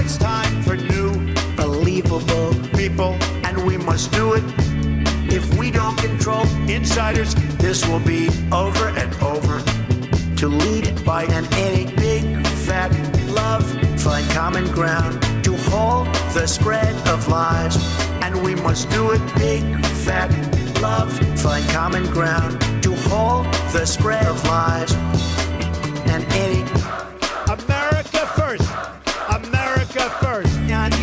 it's time for new, believable people, and we must do it. If we don't control insiders, this will be over and over. To lead by an any big fat love, find common ground, to halt the spread of lies, and we must do it. Big fat love, find common ground, to halt the spread of lies, and any America first, America first,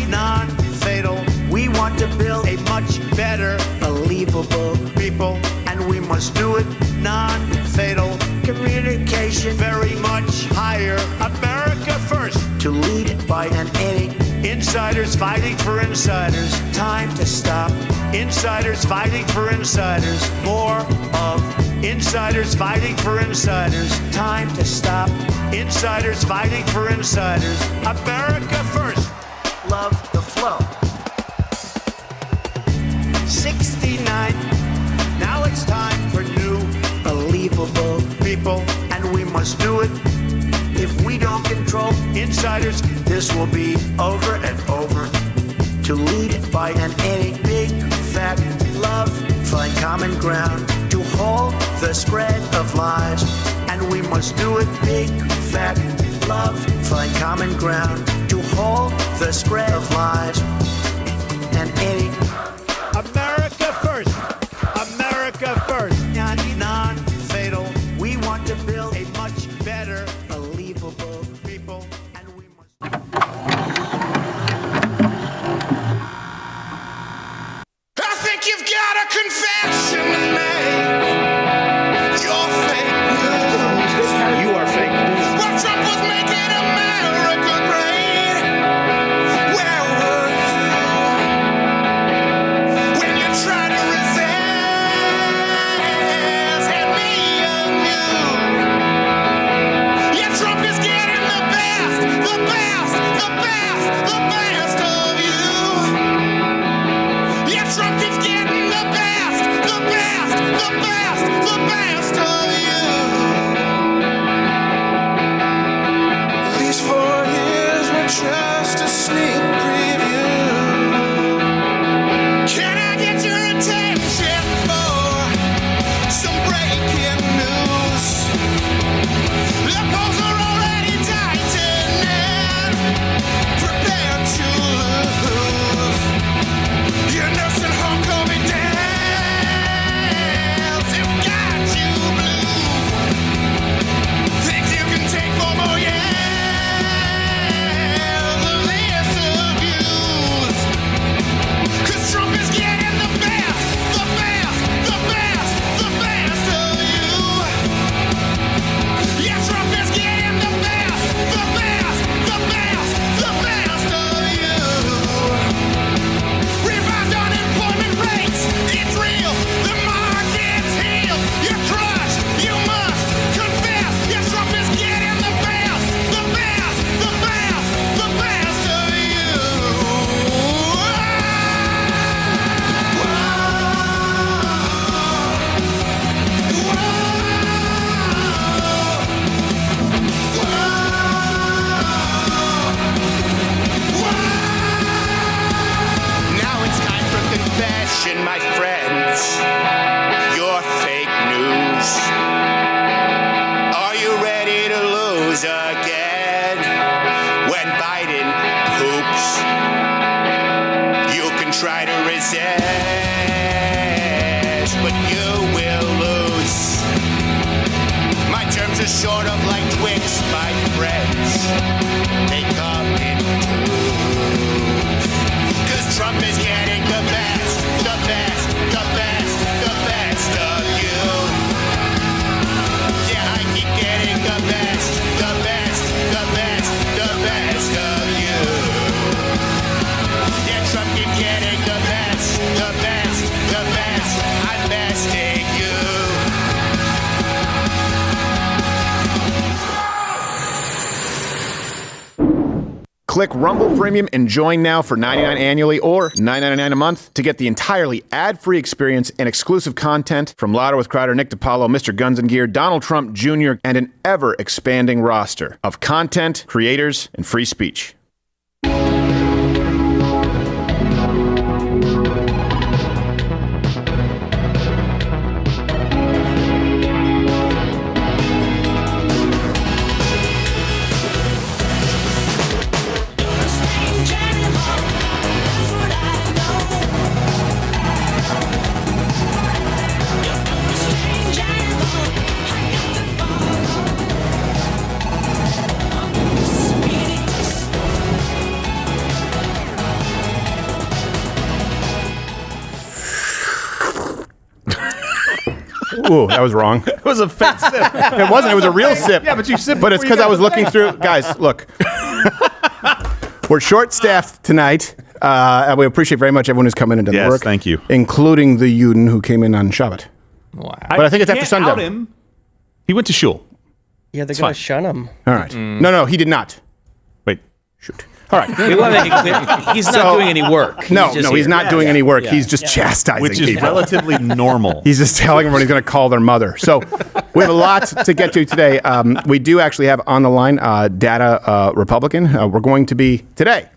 non-fatal. We want to build a much better, believable people, and we must do it. Non-fatal communication, very much higher. America first. To lead by an any insiders fighting for insiders. Time to stop insiders fighting for insiders. More of insiders fighting for insiders. Time to stop insiders fighting for insiders. America first. Love the flow. 69. Now it's time for new, believable people, and we must do it. If we don't control insiders, this will be over and over. To lead by an any big fat love, find common ground, to halt the spread of lies, and we must do it. Big fat love, find common ground, to halt the spread of lies, and any America first, America first, non-fatal. We want to build a much better, believable people, and we must. I think you've got a confession to make. You're fake news. You are fake news. Well, Trump was making America great. Where were you when you tried to resist? And me and you. Yeah, Trump is getting the best, the best, the best, the best of you. Yeah, Trump keeps getting the best, the best, the best, the best of you. These 4 years were just a sneak preview. Can I get your attention for some breaking news? The polls are already tightening. Prepare to lose. Your nursing home COVID deaths have got you blue. Think you can take 4 more years of this abuse? 'Cause Trump is getting the best, the best, the best, the best of you. Yeah, Trump is getting the best, the best, the best, the best of you. Revised unemployment rates, it's real, the market's healed. You're crushed, you must confess. Yes, Trump is getting the best, the best, the best, the best of you. Now it's time for confession, my friends. You're fake news. Are you ready to lose again? When Biden poops, you can try to resist, but you will lose. My terms are sort of like Twix, my friends. They come in twos. 'Cause Trump is getting the best, the best, the best, the best of you. Yeah, I keep getting the best, the best, the best, the best of you. Yeah, Trump keeps getting the best, the best, the best. I'm besting you. Click Rumble Premium and join now for $99 annually or $9.99 a month to get the entirely ad-free experience and exclusive content from Louder with Crowder, Nick DiPaolo, Mr. Guns and Gear, Donald Trump Jr., and an ever-expanding roster of content, creators, and free speech. Ooh, that was wrong. It was a fake sip. It wasn't. It was a real sip. Yeah, but you sipped But it's before you because I got was the looking thing. through. Guys, look. We're short-staffed tonight, and we appreciate very much everyone who's come in and done the Yes, work. thank you. Including the Juden who came in on Shabbat. Wow. But I think it's after can't sundown. out him. He went to shul. Yeah, they're fine. going to shun him. All right. No, he did not. Wait. Shoot. All right. We want to make it clear. He's not doing any work. No, just he's here. not doing any work. He's just chastising Which is people. relatively normal. He's just telling everyone he's going to call their mother. So we have a lot to get to today. We do actually have on the line Data Republican. We're going to be today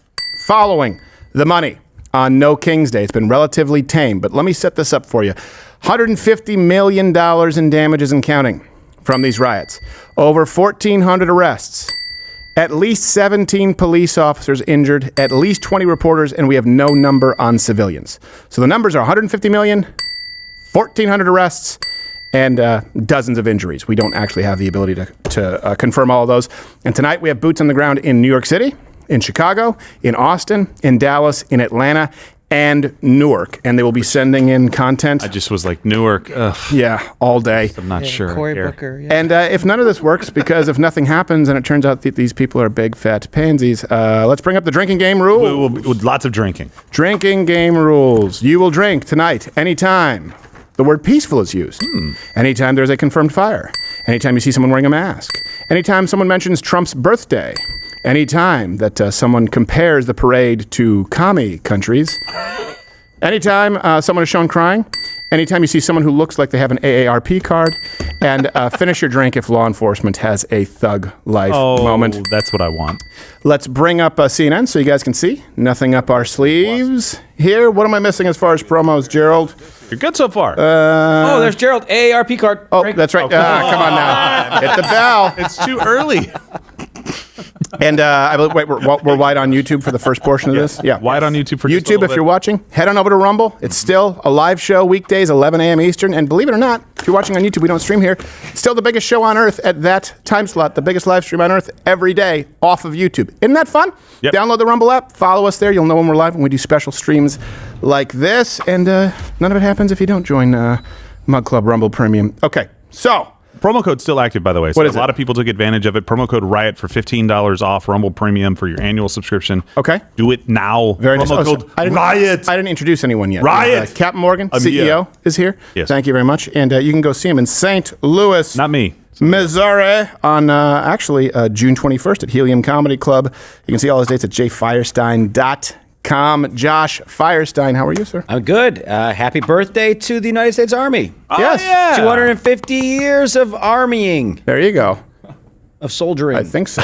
following the money on No King's Day. It's been relatively tame, but let me set this up for you. $150 million in damages and counting from these riots. Over 1,400 arrests. At least 17 police officers injured, at least 20 reporters, and we have no number on civilians. So the numbers are 150 million, 1,400 arrests, and dozens of injuries. We don't actually have the ability to confirm all of those. And tonight we have boots on the ground in New York City, in Chicago, in Austin, in Dallas, in Atlanta, and Newark. And they will be sending in content. I just was like, Newark. Ugh, All day. I'm not sure. Cory here. Booker. Yeah. And if none of this works, because if nothing happens and it turns out that these people are big fat pansies, let's bring up the drinking game rule. With lots of drinking. Drinking game rules. You will drink tonight, anytime the word peaceful is used. Anytime there's a confirmed fire. Anytime you see someone wearing a mask. Anytime someone mentions Trump's birthday. Anytime that someone compares the parade to commie countries. Anytime someone is shown crying. Anytime you see someone who looks like they have an AARP card. And finish your drink if law enforcement has a thug life moment. That's what I want. Let's bring up CNN so you guys can see. Nothing up our sleeves here. What am I missing as far as promos, Gerald? You're good so far. Oh, there's Gerald. AARP card. Oh, Drink. that's right. Come on now. Hit the bell. It's too early. And I believe, wait, we're wide on YouTube for the first portion of this? Yeah. Wide on YouTube for just a YouTube, little if bit. you're watching, head on over to Rumble. It's still a live show weekdays, 11 a.m. Eastern. And believe it or not, if you're watching on YouTube, we don't stream here. It's still the biggest show on earth at that time slot, the biggest live stream on earth every day off of YouTube. Isn't that fun? Yep. Download the Rumble app. Follow us there. You'll know when we're live when we do special streams like this. And none of it happens if you don't join Mug Club Rumble Premium. Okay, so... Promo code's still active, by the way. So What is a lot it? of people took advantage of it. Promo code RIOT for $15 off Rumble Premium for your annual subscription. Okay. Do it now. Very nice. Promo Oh, so code I didn't- RIOT. I didn't introduce anyone yet. Riot! Captain Morgan, Yeah. CEO, is here. Yes. Thank you very much. And you can go see him in St. Louis, Not me. Missouri, on actually June 21st at Helium Comedy Club. You can see all his dates at jfirestine.com. Josh Firestine, how are you, sir? I'm good. Happy birthday to the United States Army. Yes. yeah. 250 years of armying, There you go. of soldiering. I think so.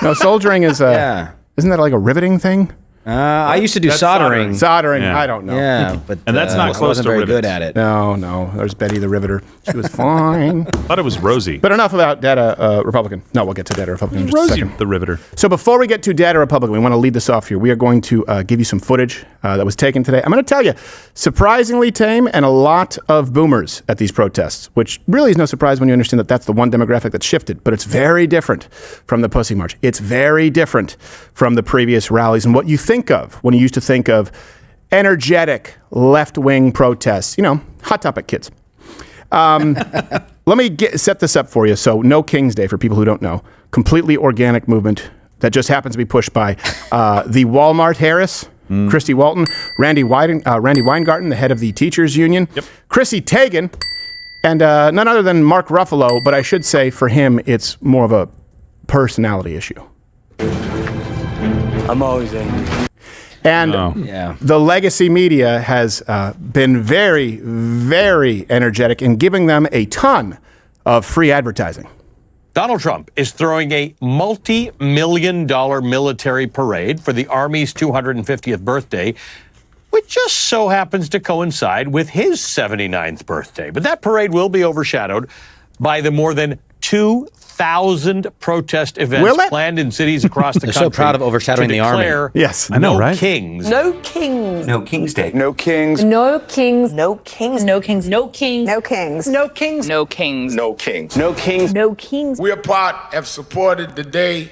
No, soldiering is, Yeah. isn't that like a riveting thing? I used to do That's soldering. Soldering, Yeah. I don't know. Yeah, but And that's not I close wasn't to very rivets. good at it. No, there's Betty the Riveter. She was fine. I thought it was Rosie. But enough about Data Republican. No, we'll get to Data Republican in just a Rosie second. the Riveter. So before we get to Data Republican, we want to lead this off here. We are going to give you some footage that was taken today. I'm going to tell you, surprisingly tame and a lot of boomers at these protests, which really is no surprise when you understand that that's the one demographic that's shifted. But it's very different from the Pussy March. It's very different from the previous rallies and what you think of when you used to think of energetic left-wing protests. You know, Hot Topic kids. Let me set this up for you. So, No King's Day, for people who don't know, completely organic movement that just happens to be pushed by the Walmart Harris, Christy Walton, Randy Weingarten, the head of the teachers union, Chrissy Teigen, and none other than Mark Ruffalo. But I should say for him, it's more of a personality issue. I'm always angry. And Yeah. the legacy media has been very, very energetic in giving them a ton of free advertising. Donald Trump is throwing a multi-million-dollar military parade for the Army's 250th birthday, which just so happens to coincide with his 79th birthday. But that parade will be overshadowed by the more than 2,000 protest events Will it? planned in cities across the They're country. so proud of overshadowing to the Army. declare Yes, I know, no right? kings. No kings. No King's Day. No kings. No kings. No kings. No kings. No kings. No kings. No kings. No kings. No Kings. No kings. No kings. We have supported the day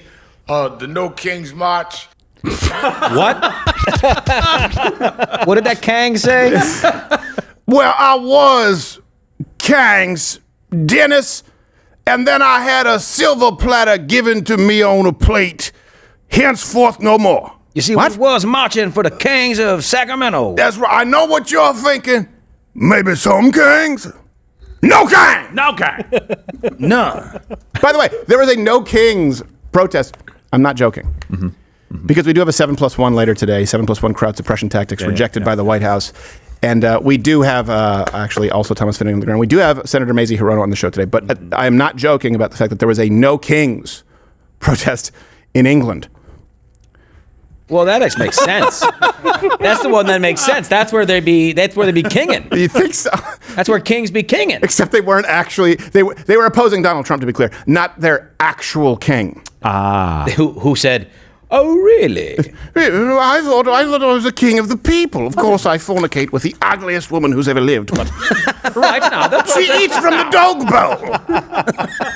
of the No Kings March. What? What did that Kang say? Well, I was Kang's Dennis, and then I had a silver platter given to me on a plate. Henceforth no more. You see, we was marching for the kings of Sacramento. That's right. I know what you're thinking. Maybe some kings. No king! No king. None. By the way, there was a No Kings protest. I'm not joking. Because we do have a 7+1 later today, 7+1 crowd suppression tactics rejected by the White House. And we do have, actually, also Thomas Finnegan on the ground. We do have Senator Mazie Hirono on the show today. But I am not joking about the fact that there was a No Kings protest in England. Well, that makes sense. That's the one that makes sense. That's where they be kinging. You think so? That's where kings be kinging. Except they weren't actually, they were opposing Donald Trump, to be clear, not their actual king. Who said, oh, really? I thought I was the king of the people. Of course, I fornicate with the ugliest woman who's ever lived, but Right now, she eats from the dog bowl.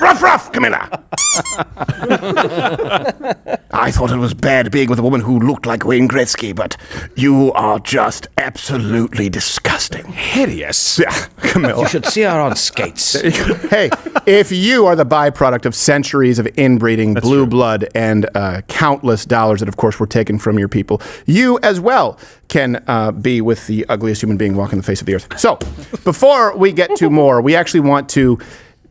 Ruff, ruff, Camilla. I thought it was bad being with a woman who looked like Wayne Gretzky, but you are just absolutely disgusting. Hideous. Yeah, Camilla. you should see her on skates. Hey, if you are the byproduct of centuries of inbreeding, blue blood, and countless dollars that, of course, were taken from your people, you as well can be with the ugliest human being walking the face of the earth. So, before we get to more, we actually want to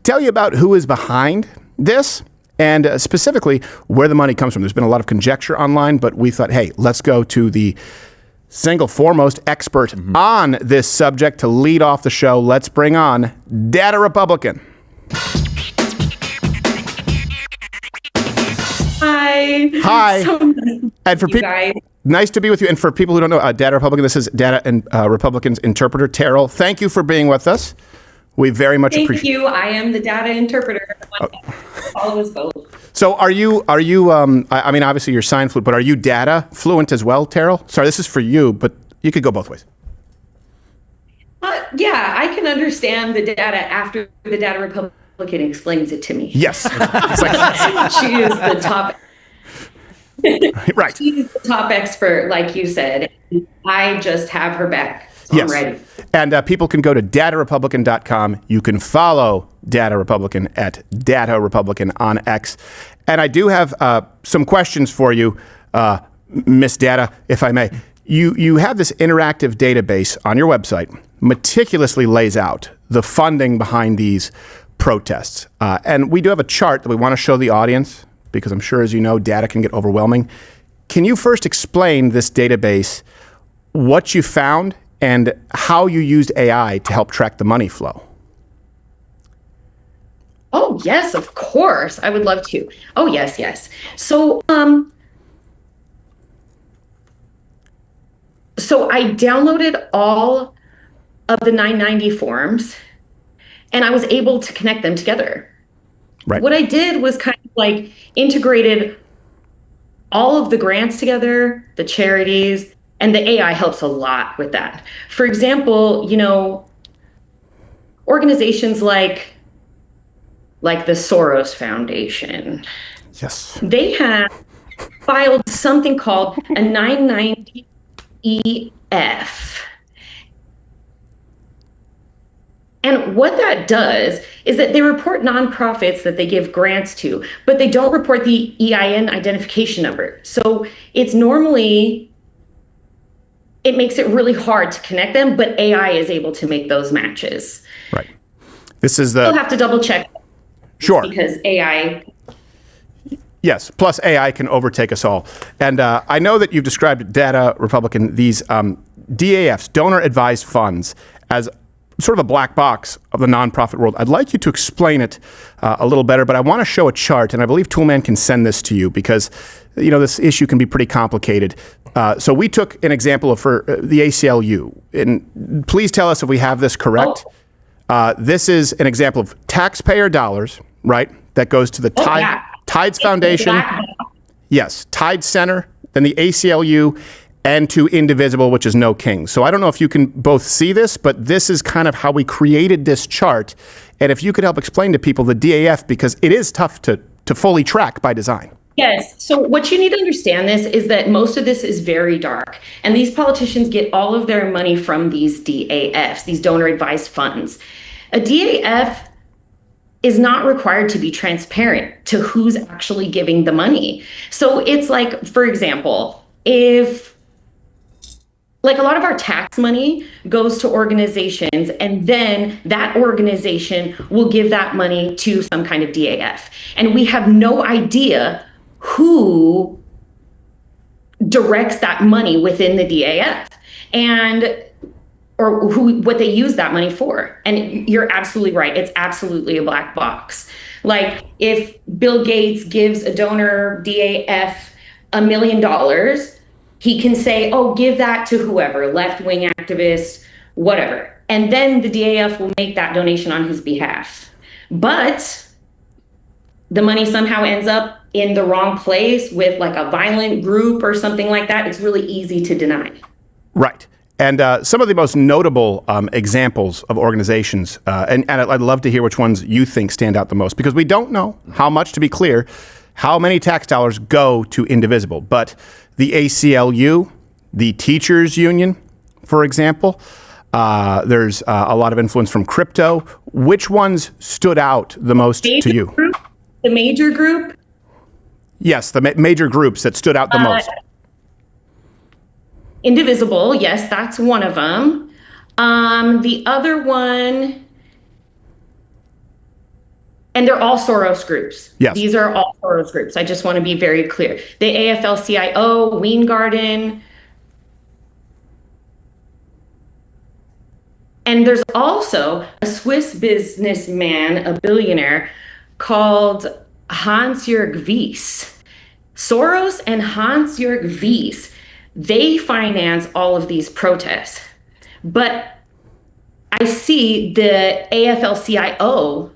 tell you about who is behind this and specifically where the money comes from. There's been a lot of conjecture online, but we thought, hey, let's go to the single foremost expert on this subject to lead off the show. Let's bring on Data Republican. Hi. Hi. So nice And for you people, guys. nice to be with you. And for people who don't know, Data Republican, this is Data and Republican's interpreter, Terrell. Thank you for being with us. We very much Thank appreciate. you. I am the data interpreter. Follow us both. So are you? I mean, obviously you're sign fluent, but are you data fluent as well, Terrell? Sorry, this is for you, but you could go both ways. Yeah, I can understand the data after the data Republican explains it to me. Yes. It's like, She is the top. right. She's the top expert, like you said. I just have her back. So Yes. I'm ready. And people can go to datarepublican.com. You can follow Data Republican at Data Republican on X. And I do have some questions for you, Miss Data, if I may. You have this interactive database on your website, meticulously lays out the funding behind these protests. And we do have a chart that we want to show the audience, because I'm sure, as you know, data can get overwhelming. Can you first explain this database, what you found, and how you used AI to help track the money flow? Oh, yes, of course. I would love to. Oh, yes. So I downloaded all of the 990 forms and I was able to connect them together. Right. What I did was kind of like integrated all of the grants together, the charities, and the AI helps a lot with that. For example, organizations like the Soros Foundation. Yes. They have filed something called a 990 EF. And what that does is that they report nonprofits that they give grants to, but they don't report the EIN identification number. So it makes it really hard to connect them, but AI is able to make those matches. Right. This is You'll have to double check. Sure. Because AI. Yes. Plus AI can overtake us all. And I know that you've described Data Republican, these DAFs, donor advised funds, as sort of a black box of the nonprofit world. I'd like you to explain it a little better, but I want to show a chart, and I believe Toolman can send this to you because, this issue can be pretty complicated. So we took an example for the ACLU, and please tell us if we have this correct. This is an example of taxpayer dollars, right? That goes to the Tides Foundation. Yes, Tides Center, then the ACLU, and to Indivisible, which is No Kings. So I don't know if you can both see this, but this is kind of how we created this chart. And if you could help explain to people the DAF, because it is tough to fully track by design. Yes. So what you need to understand is that most of this is very dark. And these politicians get all of their money from these DAFs, these donor advised funds. A DAF is not required to be transparent to who's actually giving the money. So it's like, for example, if like a lot of our tax money goes to organizations, and then that organization will give that money to some kind of DAF. And we have no idea who directs that money within the DAF and or what they use that money for. And you're absolutely right. It's absolutely a black box. Like if Bill Gates gives a donor DAF $1 million, he can say, oh, give that to whoever, left-wing activist, whatever. And then the DAF will make that donation on his behalf. But the money somehow ends up in the wrong place with like a violent group or something like that. It's really easy to deny. Right. And some of the most notable examples of organizations, and I'd love to hear which ones you think stand out the most, because we don't know how much, to be clear, how many tax dollars go to Indivisible. But the ACLU, the Teachers Union, for example, there's a lot of influence from crypto. Which ones stood out the most to you? The major group? Yes, the major groups that stood out the most. Indivisible, yes, that's one of them. The other one, and they're all Soros groups. Yes. These are all Soros groups. I just want to be very clear. The AFL-CIO, Weingarten. And there's also a Swiss businessman, a billionaire, called Hans-Jörg Wyss. Soros and Hans-Jörg Wyss, they finance all of these protests. But I see the AFL-CIO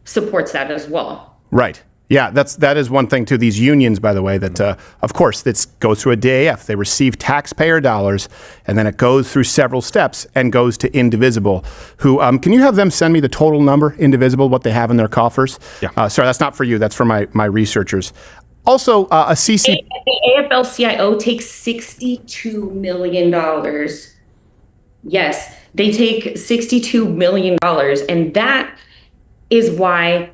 supports that as well. Right. Yeah, that is one thing too. These unions, by the way, that of course this goes through a DAF. They receive taxpayer dollars, and then it goes through several steps and goes to Indivisible. Who can you have them send me the total number, Indivisible, what they have in their coffers? Yeah. Sorry, that's not for you. That's for my researchers. Also, a CC. The AFL-CIO takes $62 million. Yes, they take $62 million, and that is why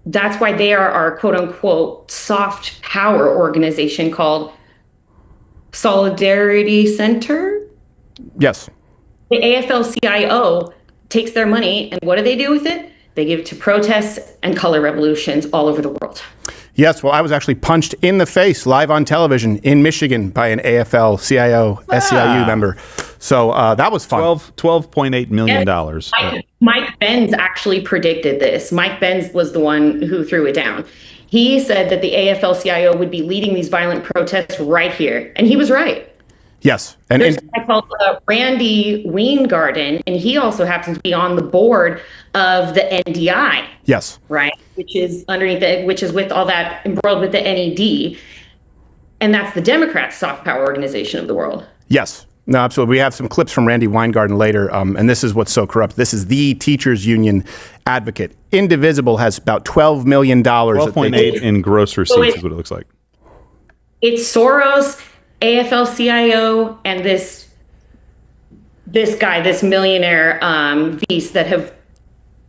that's why they are our quote unquote soft power organization called Solidarity Center. Yes. The AFL-CIO takes their money, and what do they do with it? They give it to protests and color revolutions all over the world. Yes, well, I was actually punched in the face live on television in Michigan by an AFL-CIO SEIU member. So that was fun. $12.8 million. Mike Benz actually predicted this. Mike Benz was the one who threw it down. He said that the AFL-CIO would be leading these violent protests right here. And he was right. Yes. There's a guy called Randy Weingarten, and he also happens to be on the board of the NDI. Yes. Right? Which is which is with all that embroiled with the NED. And that's the Democrats' soft power organization of the world. Yes. No, absolutely. We have some clips from Randy Weingarten later, and this is what's so corrupt. This is the Teachers Union advocate. Indivisible has about $12 million. 12.8 in gross receipts is what it looks like. It's Soros, AFL-CIO, and this guy, this millionaire, Wyss, that have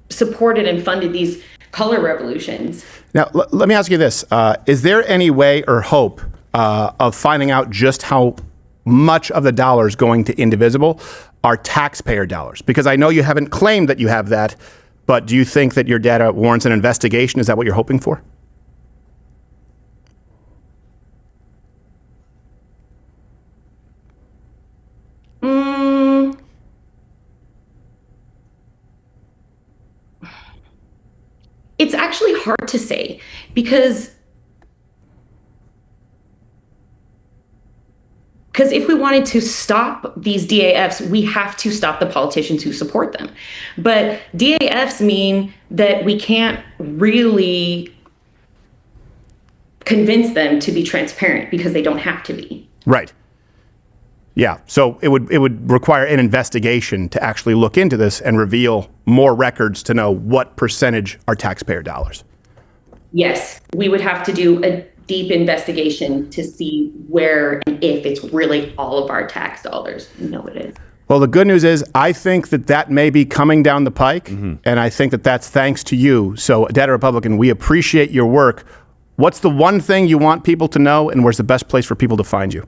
supported and funded these color revolutions. Now, let me ask you this. Is there any way or hope of finding out just how much of the dollars going to Indivisible are taxpayer dollars? Because I know you haven't claimed that you have that, but do you think that your data warrants an investigation? Is that what you're hoping for? It's actually hard to say because if we wanted to stop these DAFs, we have to stop the politicians who support them. But DAFs mean that we can't really convince them to be transparent because they don't have to be. Right. Yeah. So it would require an investigation to actually look into this and reveal more records to know what percentage are taxpayer dollars. Yes, we would have to do a deep investigation to see where and if it's really all of our tax dollars. No, it is. Well, the good news is I think that may be coming down the pike, and I think that's thanks to you. So, Data Republican, we appreciate your work. What's the one thing you want people to know, and where's the best place for people to find you?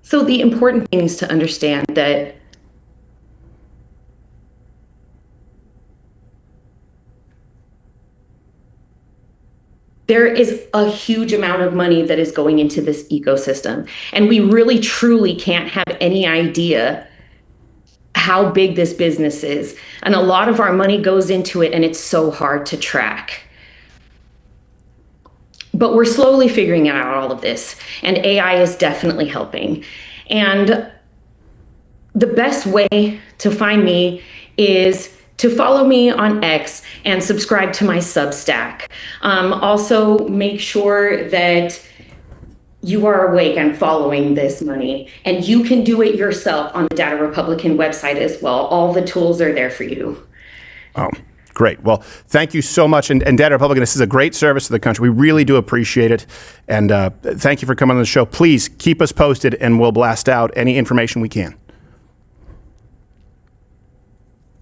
So the important thing is to understand that there is a huge amount of money that is going into this ecosystem. And we really, truly can't have any idea how big this business is. And a lot of our money goes into it, and it's so hard to track. But we're slowly figuring out all of this, and AI is definitely helping. And the best way to find me is to follow me on X and subscribe to my Substack. Also, make sure that you are awake and following this money, and you can do it yourself on the Data Republican website as well. All the tools are there for you. Oh, great. Well, thank you so much. And Data Republican, this is a great service to the country. We really do appreciate it. And thank you for coming on the show. Please keep us posted, and we'll blast out any information we can.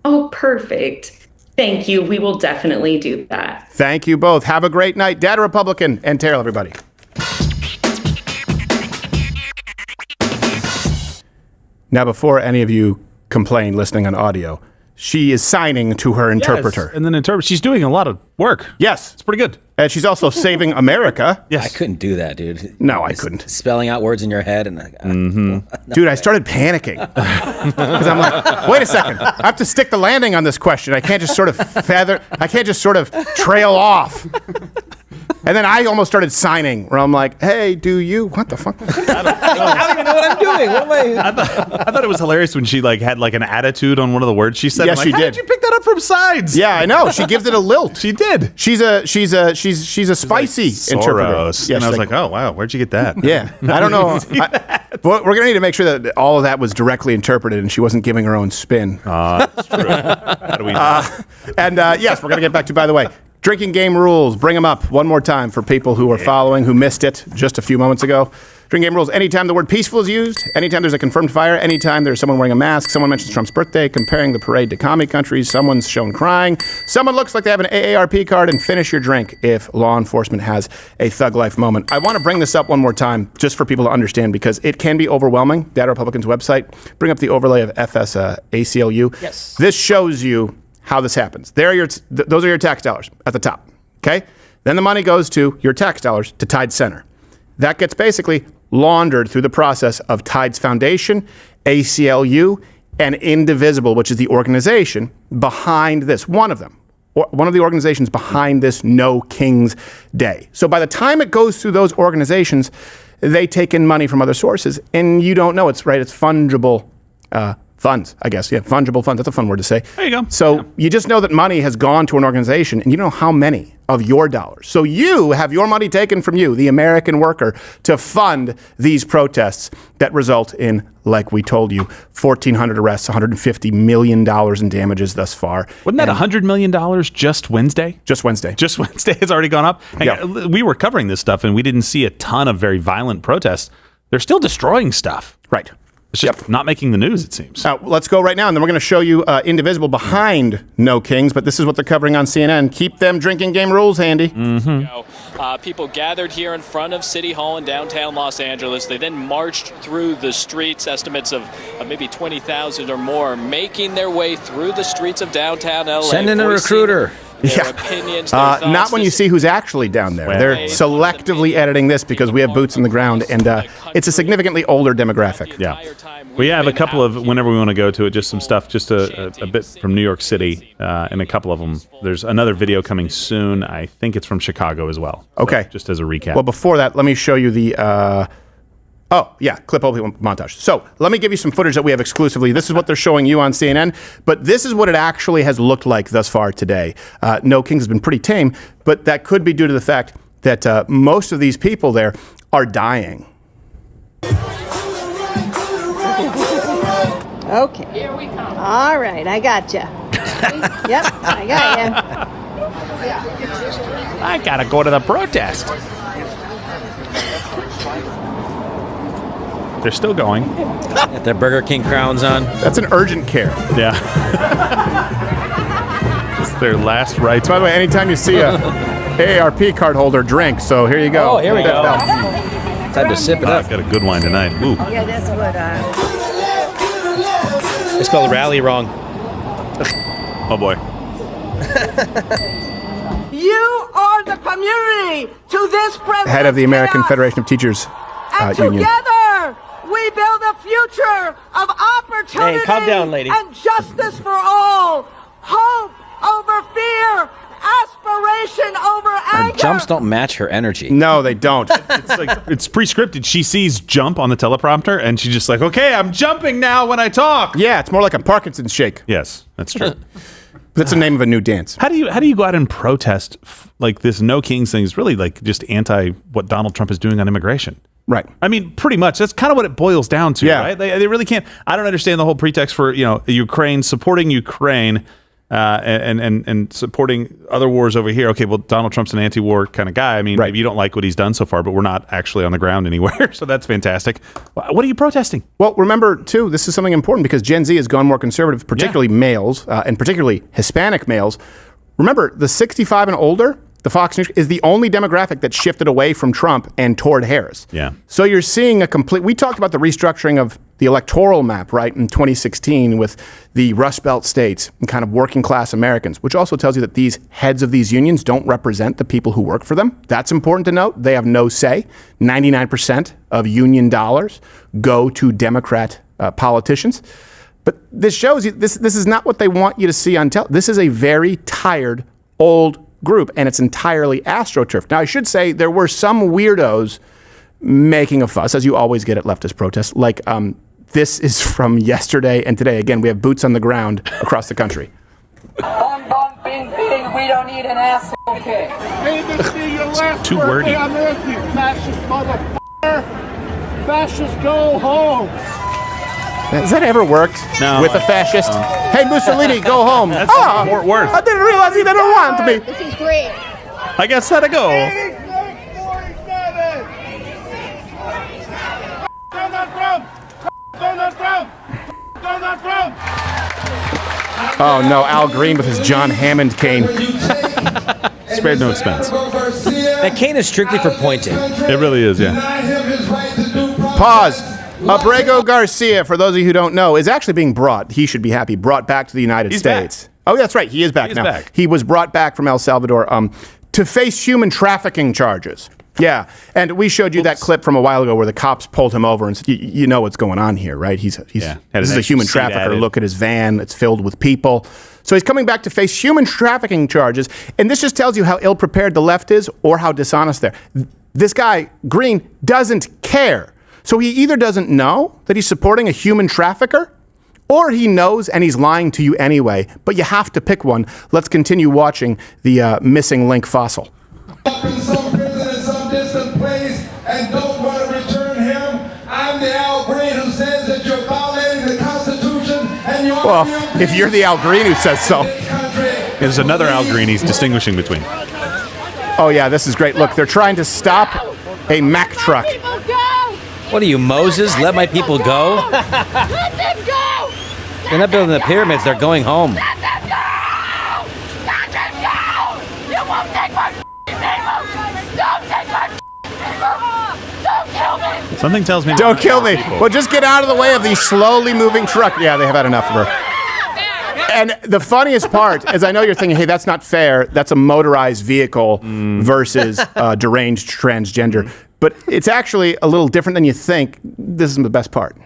Oh, perfect. Thank you. We will definitely do that. Thank you both. Have a great night. Data Republican and Terrell, everybody. Now, before any of you complain listening on audio, she is signing to her interpreter. Yes, and then she's doing a lot of work. Yes. It's pretty good. And she's also saving America. I couldn't do that, dude. No, I couldn't. Spelling out words in your head. And Dude, I started panicking. Because I'm like, wait a second. I have to stick the landing on this question. I can't just sort of trail off. And then I almost started signing, where I'm like, hey, do you? What the fuck? I don't even know what I'm doing. What am I thought it was hilarious when she had an attitude on one of the words she said. Yes, I'm like, she did. How did you pick that up from sides? Yeah, I know. She gives it a lilt. She did. She's a spicy interpreter. Soros. And I was like, oh, wow, where'd you get that? Yeah, I don't know. We're going to need to make sure that all of that was directly interpreted and she wasn't giving her own spin. That's true. How do we know? Yes, we're going to get back to, by the way, drinking game rules. Bring them up one more time for people who are following, who missed it just a few moments ago. Drinking game rules. Anytime the word peaceful is used, anytime there's a confirmed fire, anytime there's someone wearing a mask, someone mentions Trump's birthday, comparing the parade to commie countries, someone's shown crying, someone looks like they have an AARP card, and finish your drink if law enforcement has a thug life moment. I want to bring this up one more time just for people to understand, because it can be overwhelming. Data Republican's website. Bring up the overlay of FS ACLU. Yes. This shows you how this happens. Those are your tax dollars at the top. Okay? Then the money goes to your tax dollars to Tide Center. That gets basically laundered through the process of Tides Foundation, ACLU, and Indivisible, which is the organization behind this. One of them. One of the organizations behind this No Kings Day. So by the time it goes through those organizations, they take in money from other sources, and you don't know. It's fungible funds, I guess. Yeah, fungible funds. That's a fun word to say. There you go. So you just know that money has gone to an organization, and you know how many of your dollars. So you have your money taken from you, the American worker, to fund these protests that result in, like we told you, 1,400 arrests, $150 million in damages thus far. Wasn't that $100 million just Wednesday? Just Wednesday. Just Wednesday has already gone up? Yeah. We were covering this stuff, and we didn't see a ton of very violent protests. They're still destroying stuff. Right. It's just not making the news, it seems. Let's go right now, and then we're going to show you Indivisible behind No Kings, but this is what they're covering on CNN. Keep them drinking game rules handy. People gathered here in front of City Hall in downtown Los Angeles. They then marched through the streets, estimates of maybe 20,000 or more, making their way through the streets of downtown LA. Send in a recruiter. Their opinions, their thoughts, not when you see who's actually down there. They're selectively editing this because we have boots on the ground, and it's a significantly older demographic. Yeah. We have a couple of, whenever we want to go to it, just some stuff, just a bit from New York City, and a couple of them. There's another video coming soon. I think it's from Chicago as well. So Okay. just as a recap. Well, before that, let me show you the... clip opening montage. So let me give you some footage that we have exclusively. This is what they're showing you on CNN, but this is what it actually has looked like thus far today. No Kings has been pretty tame, but that could be due to the fact that most of these people there are dying. Okay. Here we come. All right, I got you. Yep, I got you. I gotta go to the protest. They're still going. Got their Burger King crowns on. That's an urgent care. Yeah. It's their last rites. By the way, anytime you see a AARP card holder, drink. So here you go. Oh, here we go. That Time to sip it up. I've got a good wine tonight. Ooh. Yeah, that's what I spelled rally wrong. Oh boy. You are the community to this president. Head of the American Federation of Teachers And Union. together, we build a future of opportunity Hey, calm down, lady. and justice for all. Hope over fear, aspiration over Her anger. jumps don't match her energy. No, they don't. It's pre-scripted. She sees jump on the teleprompter, and she's just like, "Okay, I'm jumping now when I talk." Yeah, it's more like a Parkinson's shake. Yes, that's true. That's the name of a new dance. How do you go out and protest like this No Kings thing is really like just anti what Donald Trump is doing on immigration? Right. I mean, pretty much. That's kind of what it boils down to, Yeah. right? They really can't. I don't understand the whole pretext for Ukraine supporting Ukraine and supporting other wars over here. Okay, well, Donald Trump's an anti-war kind of guy. I mean, maybe you don't like what he's done so far, but we're not actually on the ground anywhere, so that's fantastic. What are you protesting? Well, remember, too, this is something important because Gen Z has gone more conservative, particularly males, and particularly Hispanic males. Remember, the 65 and older, the Fox News is the only demographic that shifted away from Trump and toward Harris. Yeah. So you're seeing a complete... We talked about the restructuring of the electoral map, right, in 2016 with the Rust Belt states and kind of working class Americans, which also tells you that these heads of these unions don't represent the people who work for them. That's important to note. They have no say. 99% of union dollars go to Democrat politicians. But this shows you this is not what they want you to see on television. This is a very tired, old group, and it's entirely astroturf. Now, I should say there were some weirdos making a fuss, as you always get at leftist protests. Like, this is from yesterday and today. Again, we have boots on the ground across the country. Bong, bong, bing, bing. We don't need an ass. Okay. Hey, this be your last too wordy. birthday on earth, you fascist motherfucker. Fascists go home. Has that ever worked No. with a fascist? Hey, Mussolini, go home. That's Fort Worth. I didn't realize he didn't want me. This is great. I guess that'll go. Donald Trump! Donald Trump! Donald Trump! Oh, no, Al Green with his John Hammond cane. Spared no expense. That cane is strictly for pointing. It really is, yeah. Pause. Abrego Garcia, for those of you who don't know, is actually being brought, he should be happy, brought back to the United States. Back. Oh, that's right. He is back He is now. back. He was brought back from El Salvador to face human trafficking charges. Yeah. And we showed you that clip from a while ago where the cops pulled him over and said, you know what's going on here, right? This is a human trafficker. Look at his van. It's filled with people. So he's coming back to face human trafficking charges. And this just tells you how ill-prepared the left is or how dishonest they're. This guy, Green, doesn't care. So he either doesn't know that he's supporting a human trafficker, or he knows and he's lying to you anyway. But you have to pick one. Let's continue watching the missing link fossil. Some prison in some distant place and don't want to return him. I'm the Al Green who says that you're violating the Constitution and you're... Well, if you're the Al Green who says so. There's another Al Green he's distinguishing between. Oh, yeah, this is great. Look, they're trying to stop a Mack truck. What are you, Moses? Let my people go? Let them go! They're not building the pyramids. They're going home. Let them go! Let them go! You won't take my people! Don't take my people! Don't kill me! Something tells me... Don't kill me. Well, just get out of the way of the slowly moving truck. Yeah, they have had enough of her. And the funniest part is I know you're thinking, hey, that's not fair. That's a motorized vehicle versus deranged transgender. But it's actually a little different than you think. This is the best part.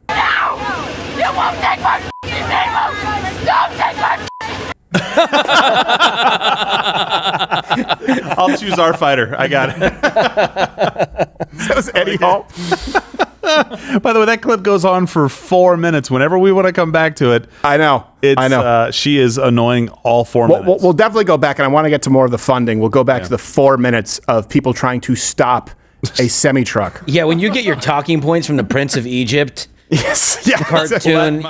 No! You won't take my people! Don't take my I'll choose our fighter. I got it. That was Eddie Hall. By the way, that clip goes on for 4 minutes. Whenever we want to come back to it, I know. She is annoying all 4 minutes. We'll definitely go back, and I want to get to more of the funding. We'll go back to the 4 minutes of people trying to stop a semi-truck. Yeah, when you get your talking points from the Prince of Egypt Yes. Yeah. cartoon.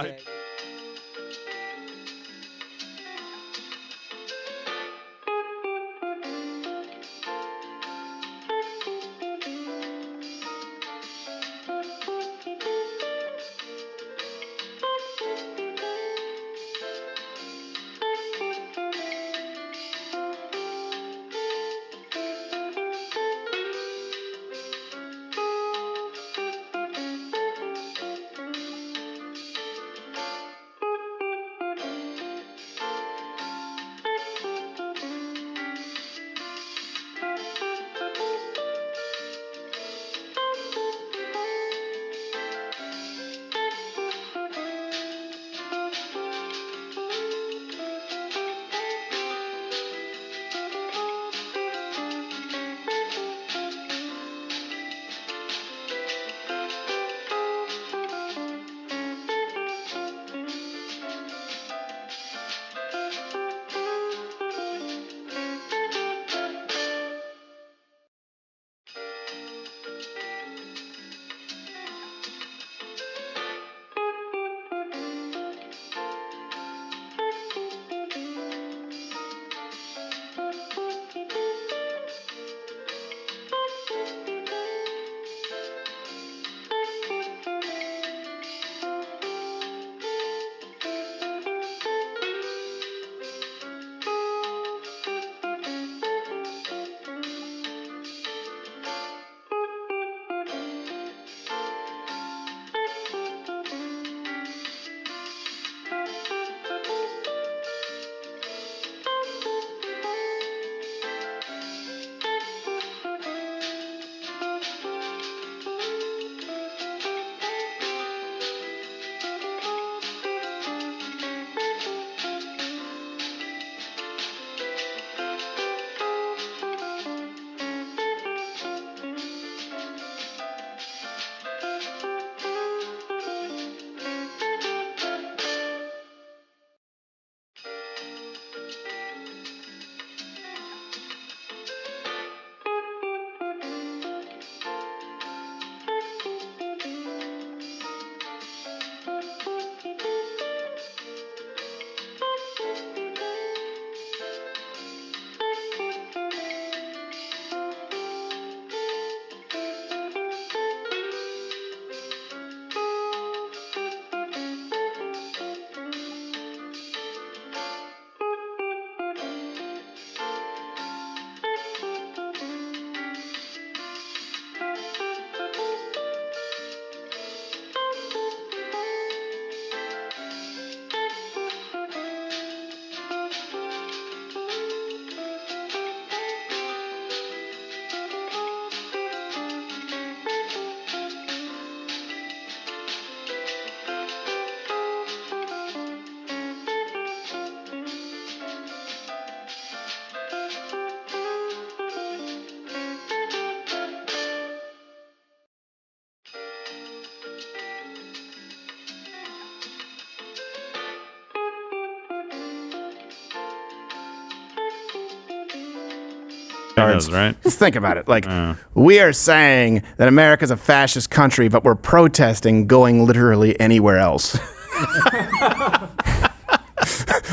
knows, right? Just think about it. Like, we are saying that America's a fascist country, but we're protesting going literally anywhere else.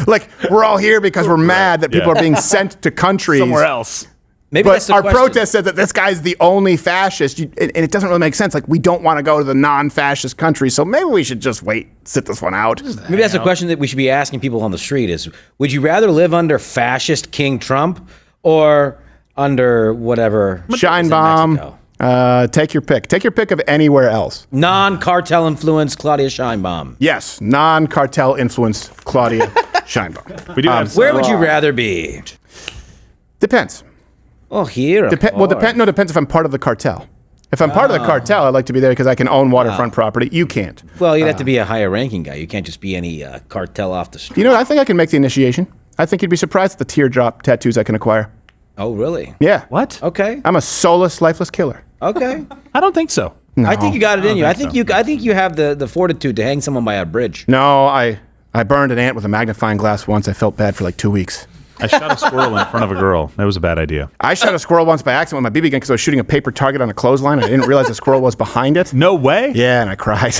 Like, we're all here because we're mad that people are being sent to countries somewhere else. Maybe that's but the our question. protest said that this guy's the only fascist, and it doesn't really make sense. Like, we don't want to go to the non-fascist country, so maybe we should just sit this one out. Maybe that's a question that we should be asking people on the street: is would you rather live under fascist King Trump or under whatever Scheinbaum? Take your pick. Take your pick of anywhere else. Non-cartel influenced Claudia Scheinbaum. Yes, non-cartel influenced Claudia Scheinbaum. We do have Where would you rather be? Depends. Oh, here. Depends if I'm part of the cartel. If I'm part of the cartel, I'd like to be there because I can own waterfront property. You can't. Well, you'd have to be a higher ranking guy. You can't just be any cartel off the street. You know what? I think I can make the initiation. I think you'd be surprised at the teardrop tattoos I can acquire. Oh, really? Yeah. What? Okay. I'm a soulless, lifeless killer. Okay. I don't think so. No. I think you got it in you. I think so. you have the fortitude to hang someone by a bridge. No, I burned an ant with a magnifying glass once. I felt bad for like 2 weeks. I shot a squirrel in front of a girl. That was a bad idea. I shot a squirrel once by accident with my BB gun because I was shooting a paper target on a clothesline. And I didn't realize the squirrel was behind it. No way? Yeah, and I cried.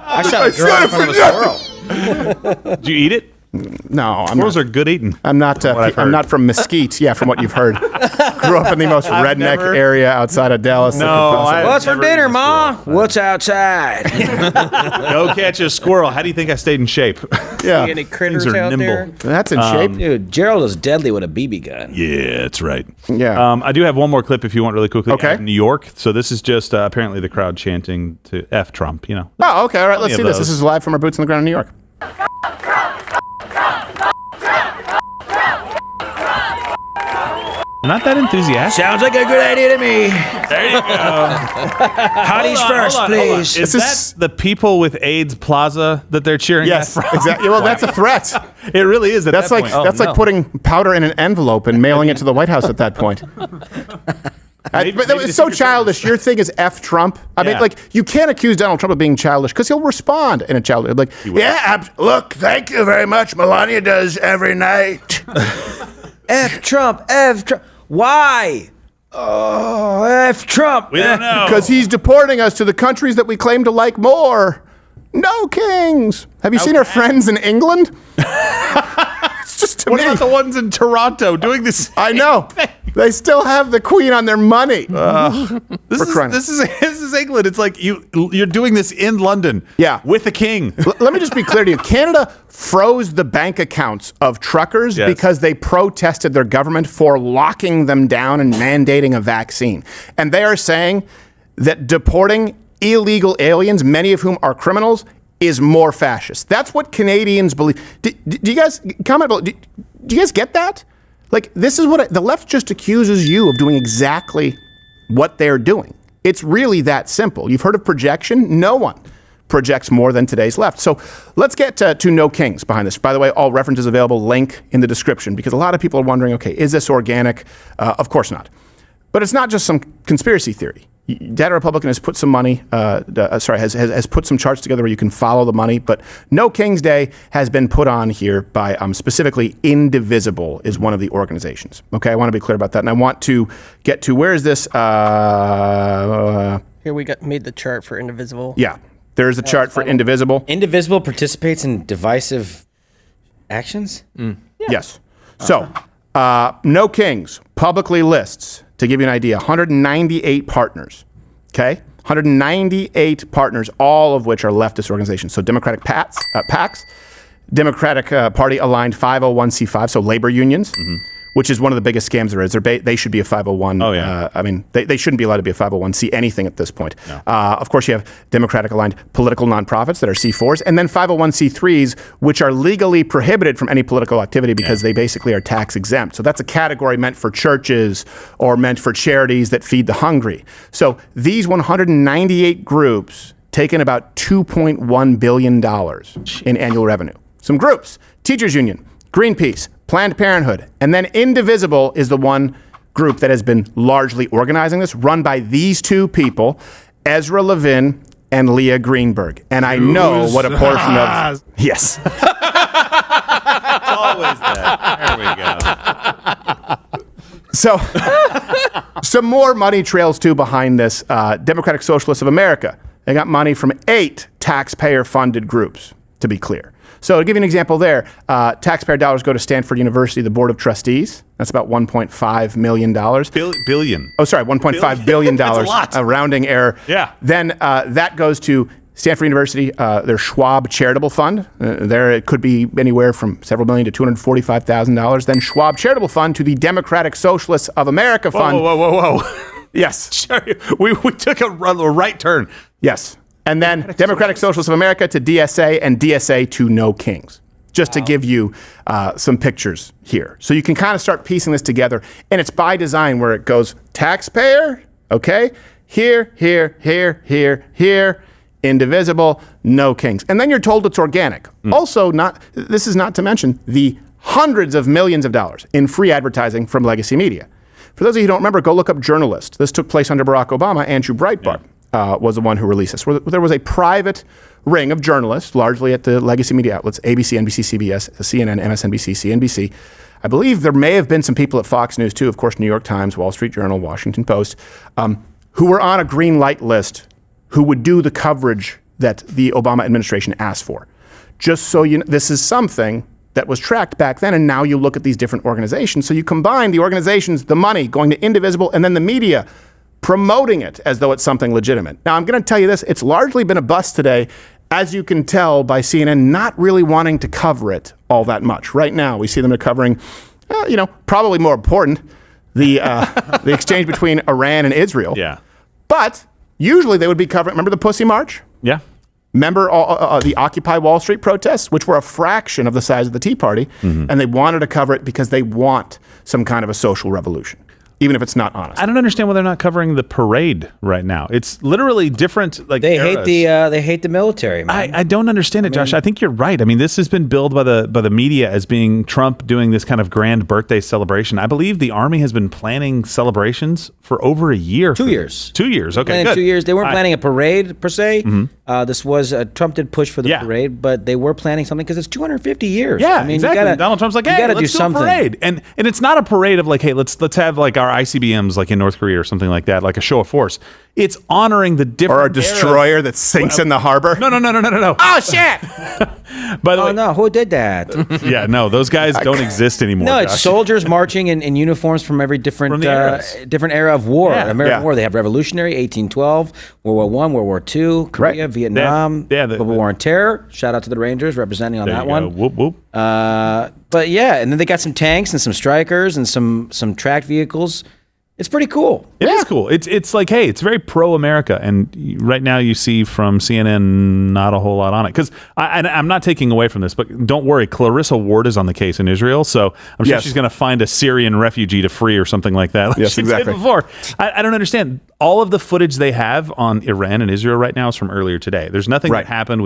I shot a girl in front of a squirrel. Did you eat it? No, Squirrels are good eating. I'm not from Mesquite. Yeah, from what you've heard. Grew up in the most redneck area outside of Dallas. What's for dinner, Ma? What's outside? Go catch a squirrel. How do you think I stayed in shape? Yeah, any critters Things are out nimble. there? That's in shape. Dude, Gerald is deadly with a BB gun. Yeah, that's right. Yeah. I do have one more clip if you want really quickly. Okay. Out of New York. So this is just apparently the crowd chanting to F Trump, you know. Oh, okay. All right. Let's Plenty see of this. This those. is live from our boots on the ground in New York. Not that enthusiastic. Sounds like a good idea to me. There you go. Hotties first, please. Is that the people with AIDS Plaza that they're cheering Yes, at from? exactly. Well, that's a threat. It really is. At That's that like point. Oh, that's no. like putting powder in an envelope and mailing it to the White House at that point. Maybe But the it's so Secret childish. Your thing is F Trump. I mean, Yeah. like, you can't accuse Donald Trump of being childish because he'll respond in a childish. Like, Look, thank you very much. Melania does every night. F Trump. F Trump. Why? Oh, F Trump. We don't know. because he's deporting us to the countries that we claim to like more. No kings. Have you seen our friends in England? It's just to What me. about the ones in Toronto doing this? I know. They still have the Queen on their money. This is England. It's like you're doing this in London. Yeah. With the king. Let me just be clear to you. Canada froze the bank accounts of truckers Yes. because they protested their government for locking them down and mandating a vaccine. And they are saying that deporting illegal aliens, many of whom are criminals, is more fascist. That's what Canadians believe. Do you guys comment about? Do you guys get that? Like, this is what the left just accuses you of doing exactly what they're doing. It's really that simple. You've heard of projection? No one projects more than today's left. So let's get to No Kings behind this. By the way, all references available, link in the description, because a lot of people are wondering, okay, is this organic? Of course not. But it's not just some conspiracy theory. Data Republican has put some money, has put some charts together where you can follow the money. But No Kings Day has been put on here by specifically Indivisible is one of the organizations. Okay, I want to be clear about that. And I want to get to, where is this? Here we made the chart for Indivisible. Yeah, there's a chart for Indivisible. Indivisible participates in divisive actions? Yes. So, No Kings publicly lists, to give you an idea, 198 partners. Okay? 198 partners, all of which are leftist organizations. So Democratic PACs, Democratic Party aligned 501c5, so labor unions, which is one of the biggest scams there is. They should be a 501. Oh, yeah. I mean, they shouldn't be allowed to be a 501c anything at this point. No. Of course, you have Democratic aligned political nonprofits that are C4s, and then 501c3s, which are legally prohibited from any political activity because they basically are tax exempt. So that's a category meant for churches or meant for charities that feed the hungry. So these 198 groups take in about $2.1 billion in annual revenue. Some groups: Teachers Union, Greenpeace, Planned Parenthood, and then Indivisible is the one group that has been largely organizing this, run by these two people, Ezra Levin and Leah Greenberg. And I know what a portion of... Yes. It's always that. There we go. So, some more money trails too behind this. Democratic Socialists of America. They got money from 8 taxpayer-funded groups, to be clear. So to give you an example there, taxpayer dollars go to Stanford University, the Board of Trustees. That's about $1.5 million. Billion. Oh, sorry, $1.5 billion. That's a lot. A rounding error. Yeah. Then that goes to Stanford University, their Schwab Charitable Fund. There it could be anywhere from several million to $245,000. Then Schwab Charitable Fund to the Democratic Socialists of America Fund. Whoa. Yes. we took a right turn. Yes. And then Democratic Socialists of America to DSA and DSA to No Kings. Just to give you some pictures here. So you can kind of start piecing this together. And it's by design where it goes taxpayer, okay? Here, indivisible, no kings. And then you're told it's organic. Also, this is not to mention the hundreds of millions of dollars in free advertising from legacy media. For those of you who don't remember, go look up Journalist. This took place under Barack Obama. Andrew Breitbart was the one who released this. Where there was a private ring of journalists, largely at the legacy media outlets, ABC, NBC, CBS, CNN, MSNBC, CNBC. I believe there may have been some people at Fox News too, of course, New York Times, Wall Street Journal, Washington Post, who were on a green light list who would do the coverage that the Obama administration asked for. Just so you know, this is something that was tracked back then, and now you look at these different organizations. So you combine the organizations, the money going to Indivisible, and then the media promoting it as though it's something legitimate. Now, I'm going to tell you this. It's largely been a bust today, as you can tell by CNN not really wanting to cover it all that much. Right now, we see them covering, probably more important, the exchange between Iran and Israel. Yeah. But usually they would be covering, remember the Pussy March? Yeah. Remember the Occupy Wall Street protests, which were a fraction of the size of the Tea Party, and they wanted to cover it because they want some kind of a social revolution, even if it's not honest. I don't understand why they're not covering the parade right now. It's literally different. Like they eras. hate the military, man. I don't understand it, Josh. I think you're right. I mean, this has been billed by the media as being Trump doing this kind of grand birthday celebration. I believe the Army has been planning celebrations for over a year. 2 years. 2 years. Okay, good. 2 years. They weren't planning a parade per se. This was Trump did push for the parade, but they were planning something because it's 250 years. Yeah, exactly. Donald Trump's like, hey, let's do a parade, and it's not a parade of like, hey, let's have like our ICBMs like in North Korea or something like that, like a show of force. It's honoring the different or a destroyer that sinks in the harbor. No. Oh shit! By the way, no, who did that? Yeah, no, those guys don't exist anymore. No, Josh. it's soldiers marching in uniforms from every different era of war. Yeah. American War. They have Revolutionary, 1812, World War I, World War II, Korea, Vietnam, the War on Terror. Shout out to the Rangers representing on that one. Whoop whoop. But yeah, and then they got some tanks and some strikers and some tracked vehicles. It's pretty cool. It is cool. It's like, hey, it's very pro-America. And right now you see from CNN not a whole lot on it. Because I'm not taking away from this, but don't worry. Clarissa Ward is on the case in Israel. So I'm sure she's going to find a Syrian refugee to free or something like that. Like yes, she exactly. did before. I don't understand. All of the footage they have on Iran and Israel right now is from earlier today. There's nothing that happened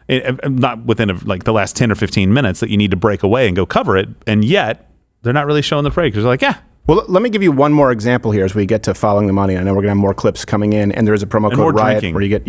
not within like the last 10 or 15 minutes that you need to break away and go cover it. And yet they're not really showing the parade because they're like, yeah. Well, let me give you one more example here as we get to following the money. I know we're going to have more clips coming in, and there is a promo code RIOT where you get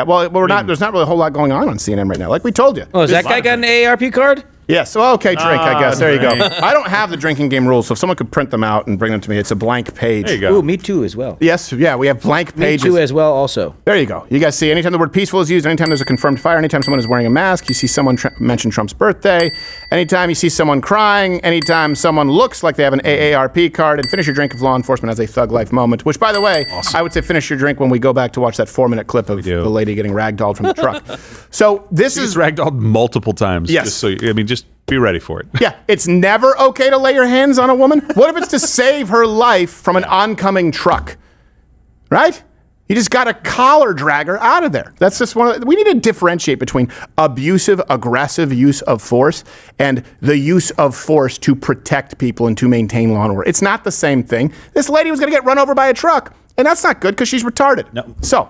Well, we're not. There's not really a whole lot going on CNN right now, like we told you. Oh, is that guy got an AARP card? Yes. Well, okay, drink. I guess there you go. I don't have the drinking game rules, so if someone could print them out and bring them to me, it's a blank page. There you go. Ooh, me too as well. Yes. Yeah, we have blank pages. Me too as well. Also. There you go. You guys see, anytime the word peaceful is used, anytime there's a confirmed fire, anytime someone is wearing a mask, you see someone mention Trump's birthday, anytime you see someone crying, anytime someone looks like they have an AARP card, and finish your drink if law enforcement has a thug life moment. Which, by the way, I would say finish your drink when we go back to watch that 4-minute clip of the lady getting ragdolled from the truck. So this is ragdolled multiple times. Yes. Just so just be ready for it. Yeah, it's never okay to lay your hands on a woman. What if it's to save her life from an oncoming truck? Right? You just got to collar drag her out of there. That's just we need to differentiate between abusive, aggressive use of force and the use of force to protect people and to maintain law and order. It's not the same thing. This lady was going to get run over by a truck. And that's not good because she's retarded. No. So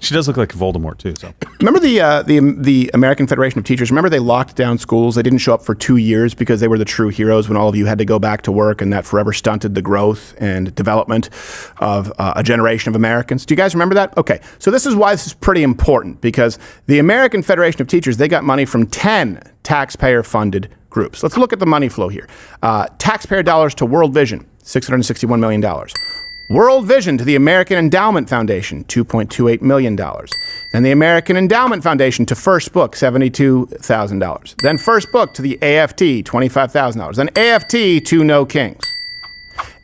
she does look like Voldemort too. So remember the American Federation of Teachers? Remember they locked down schools? They didn't show up for 2 years because they were the true heroes when all of you had to go back to work, and that forever stunted the growth and development of a generation of Americans. Do you guys remember that? Okay. So this is why this is pretty important, because the American Federation of Teachers, they got money from 10 taxpayer-funded groups. Let's look at the money flow here. Taxpayer dollars to World Vision, $661 million. World Vision to the American Endowment Foundation, $2.28 million. Then the American Endowment Foundation to First Book, $72,000. Then First Book to the AFT, $25,000. Then AFT to No Kings.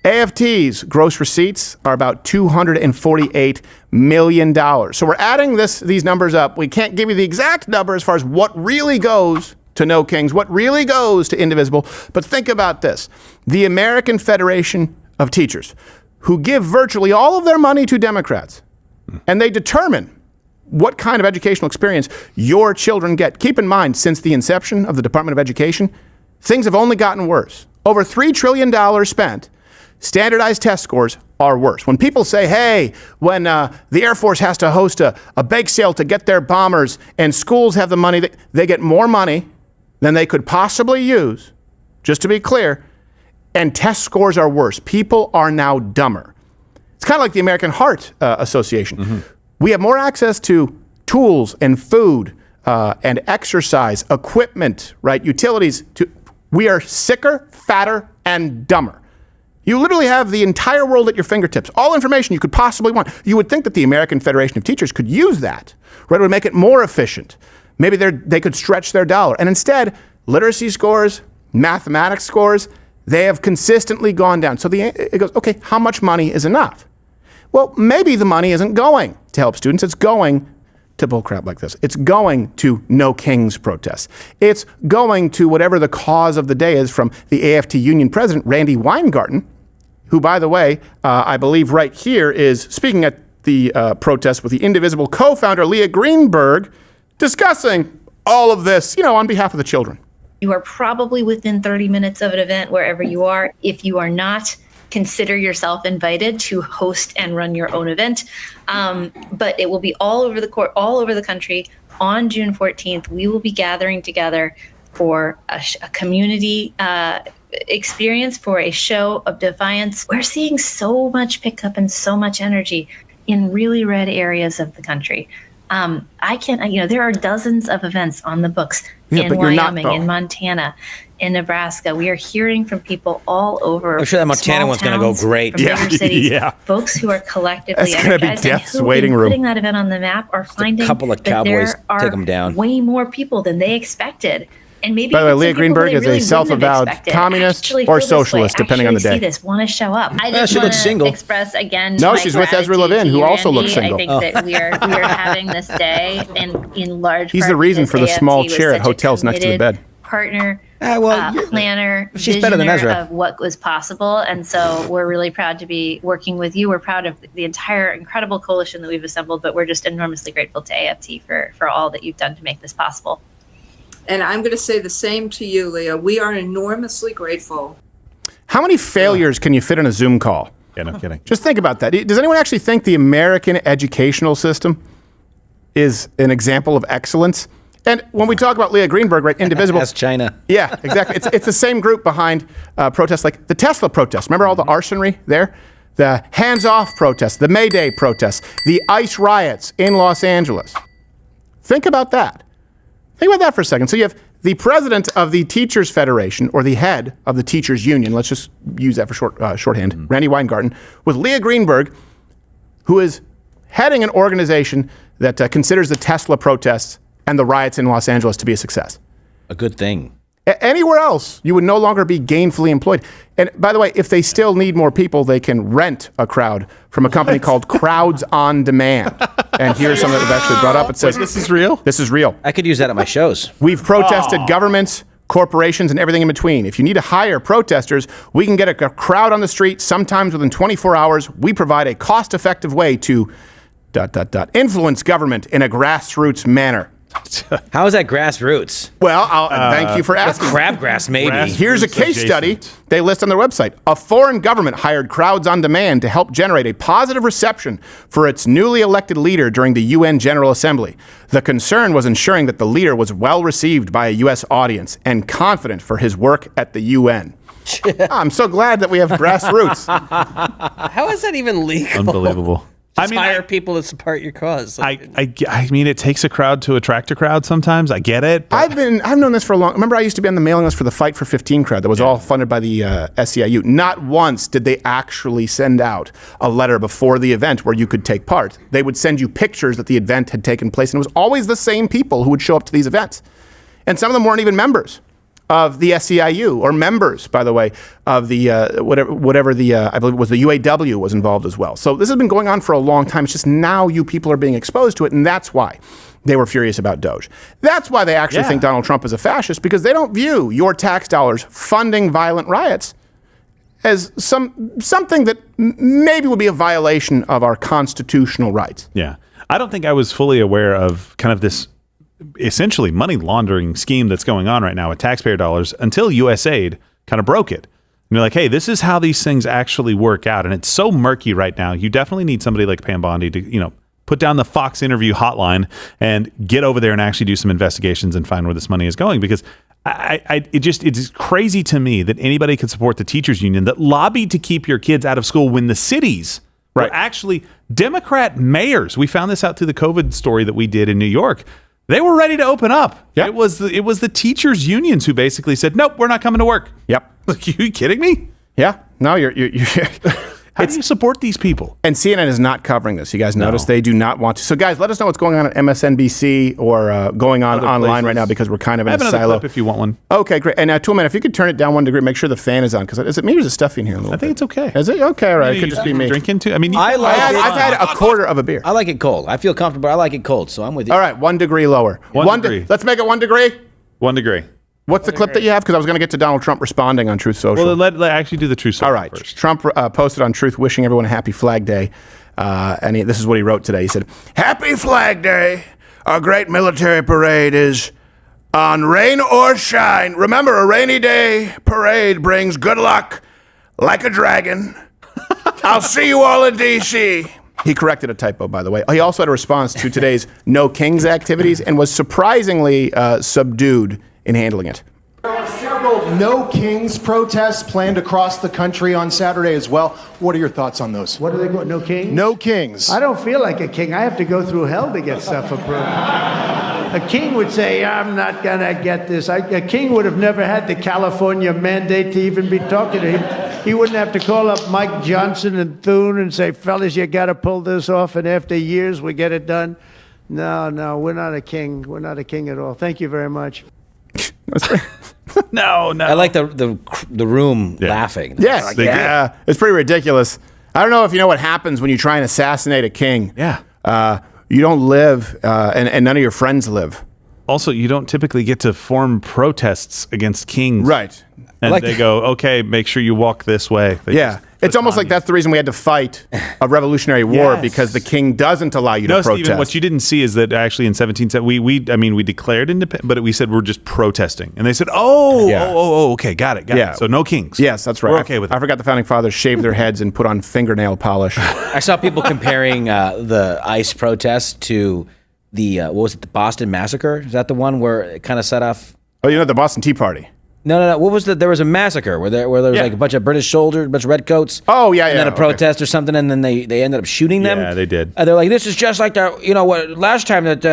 AFT's gross receipts are about $248 million. So we're adding these numbers up. We can't give you the exact number as far as what really goes to No Kings, what really goes to Indivisible. But think about this. The American Federation of Teachers, who give virtually all of their money to Democrats, and they determine what kind of educational experience your children get. Keep in mind, since the inception of the Department of Education, things have only gotten worse. Over $3 trillion spent, standardized test scores are worse. When people say, hey, when the Air Force has to host a bake sale to get their bombers and schools have the money, they get more money than they could possibly use, just to be clear, and test scores are worse. People are now dumber. It's kind of like the American Heart Association. Mm-hmm. We have more access to tools and food and exercise, equipment, right? Utilities. We are sicker, fatter, and dumber. You literally have the entire world at your fingertips, all information you could possibly want. You would think that the American Federation of Teachers could use that, right? It would make it more efficient. Maybe they could stretch their dollar. And instead, literacy scores, mathematics scores, they have consistently gone down. So it goes, okay, how much money is enough? Well, maybe the money isn't going to help students. It's going to bullcrap like this. It's going to No Kings protests. It's going to whatever the cause of the day is from the AFT union president, Randy Weingarten, who, by the way, I believe right here is speaking at the protest with the Indivisible co-founder, Leah Greenberg, discussing all of this, on behalf of the children. You are probably within 30 minutes of an event wherever you are. If you are not, consider yourself invited to host and run your own event. But it will be all over the country on June 14th. We will be gathering together for a community experience, for a show of defiance. We're seeing so much pickup and so much energy in really red areas of the country. There are dozens of events on the books in Wyoming, in Montana, in Nebraska. We are hearing from people all over. I'm sure that Montana one's going to go great. From bigger cities, yeah. Folks who are collectively That's going to be death's waiting room. Putting that event on the map are finding a couple of cowboys take them down. Way more people than they expected. And maybe by the way, Leah Greenberg is a self-avowed communist or socialist, depending on the day. See this, want to show up. I just she looks single. Express again. No, she's with Ezra Levin, who also looks single. I think that we are having this day, and in large. He's part the reason because for the AFT small was chair at such a hotels next to the bed. Partner, planner, she's better than Ezra. of what was possible, and so we're really proud to be working with you. We're proud of the entire incredible coalition that we've assembled, but we're just enormously grateful to AFT for all that you've done to make this possible. And I'm going to say the same to you, Leah. We are enormously grateful. How many failures can you fit in a Zoom call? Yeah, no kidding. Just think about that. Does anyone actually think the American educational system is an example of excellence? And when we talk about Leah Greenberg, right, Indivisible. That's China. Yeah, exactly. It's the same group behind protests like the Tesla protests. Remember all the arsonry there? The hands-off protests, the May Day protests, the ICE riots in Los Angeles. Think about that. Think about that for a second. So you have the president of the Teachers Federation, or the head of the Teachers Union, let's just use that for shorthand, Randy Weingarten, with Leah Greenberg, who is heading an organization that considers the Tesla protests and the riots in Los Angeles to be a success. A good thing. Anywhere else, you would no longer be gainfully employed. And by the way, if they still need more people, they can rent a crowd from a company called Crowds on Demand. And here's something that they've actually brought up. It says, this is real? This is real. I could use that at my shows. We've protested governments, corporations, and everything in between. If you need to hire protesters, we can get a crowd on the street, sometimes within 24 hours. We provide a cost-effective way to ... influence government in a grassroots manner. How is that grassroots? Well, thank you for asking. Crabgrass, maybe. Here's a case study they list on their website. A foreign government hired Crowds on Demand to help generate a positive reception for its newly elected leader during the UN General Assembly. The concern was ensuring that the leader was well received by a U.S. audience and confident for his work at the UN. I'm so glad that we have grassroots. How is that even legal? Unbelievable. Just hire people to support your cause. I mean, it takes a crowd to attract a crowd sometimes. I get it. I've known this for a long. Remember, I used to be on the mailing list for the Fight for 15 crowd that was all funded by the SEIU. Not once did they actually send out a letter before the event where you could take part. They would send you pictures that the event had taken place, and it was always the same people who would show up to these events. And some of them weren't even members of the SEIU, or members, by the way, of the whatever the I believe it was the UAW was involved as well. So this has been going on for a long time. It's just now you people are being exposed to it, and that's why they were furious about Doge. That's why they actually think Donald Trump is a fascist, because they don't view your tax dollars funding violent riots as something that maybe would be a violation of our constitutional rights. Yeah. I don't think I was fully aware of kind of this essentially money laundering scheme that's going on right now with taxpayer dollars until USAID kind of broke it. And you're like, hey, this is how these things actually work out. And it's so murky right now. You definitely need somebody like Pam Bondi to, put down the Fox interview hotline and get over there and actually do some investigations and find where this money is going. Because it's crazy to me that anybody could support the teachers union that lobbied to keep your kids out of school when the cities were actually Democrat mayors. We found this out through the COVID story that we did in New York. They were ready to open up. Yep. It was the teachers unions who basically said, "Nope, we're not coming to work." Yep. Like, you kidding me? Yeah. No, you're How do you support these people? And CNN is not covering this. You guys notice they do not want to. So, guys, let us know what's going on at MSNBC or going on online right now, because we're kind of in a silo. I have another clip if you want one. Okay, great. And Toolman, if you could turn it down 1 degree, make sure the fan is on. Because is it me or is it stuffy in here a little bit? I think it's okay. Is it? Okay, all right. It could just be me. Drinking too? I mean, I've had a quarter of a beer. I like it cold. I feel comfortable. I like it cold, so I'm with you. All right, 1 degree lower. 1 degree. Let's make it 1 degree. 1 degree. What's the clip that you have? Because I was going to get to Donald Trump responding on Truth Social. Well, let actually do the Truth Social. All right. First. Trump posted on Truth wishing everyone a happy Flag Day. And this is what he wrote today. He said, "Happy Flag Day. Our great military parade is on rain or shine. Remember, a rainy day parade brings good luck like a dragon. I'll see you all in D.C." He corrected a typo, by the way. He also had a response to today's No Kings activities and was surprisingly subdued in handling it. There are several No Kings protests planned across the country on Saturday as well. What are your thoughts on those? What are they called? No Kings? No Kings. I don't feel like a king. I have to go through hell to get stuff approved. A king would say, I'm not going to get this. A king would have never had the California mandate to even be talking to him. He wouldn't have to call up Mike Johnson and Thune and say, fellas, you got to pull this off, and after years we get it done. No, we're not a king. We're not a king at all. Thank you very much. No. I like the room laughing. Yes, Like, yeah. It's pretty ridiculous. I don't know if you know what happens when you try and assassinate a king. Yeah. You don't live, and none of your friends live. Also, you don't typically get to form protests against kings. Right. And they go, okay, make sure you walk this way. It's almost like that's the reason we had to fight a revolutionary war, because the king doesn't allow you to protest. Stephen, what you didn't see is that actually in 1770 we declared independence, but we said we're just protesting, and they said, okay, got it. So no kings. Yes, that's right. We're okay with it. I forgot the founding fathers shaved their heads and put on fingernail polish. I saw people comparing the ICE protest to the what was it, the Boston Massacre? Is that the one where it kind of set off? Oh, the Boston Tea Party. No. What was there was a massacre where there was like a bunch of British soldiers, a bunch of redcoats. Oh, yeah, and then a protest or something, and then they ended up shooting them. Yeah, they did. They're like, this is just like what last time that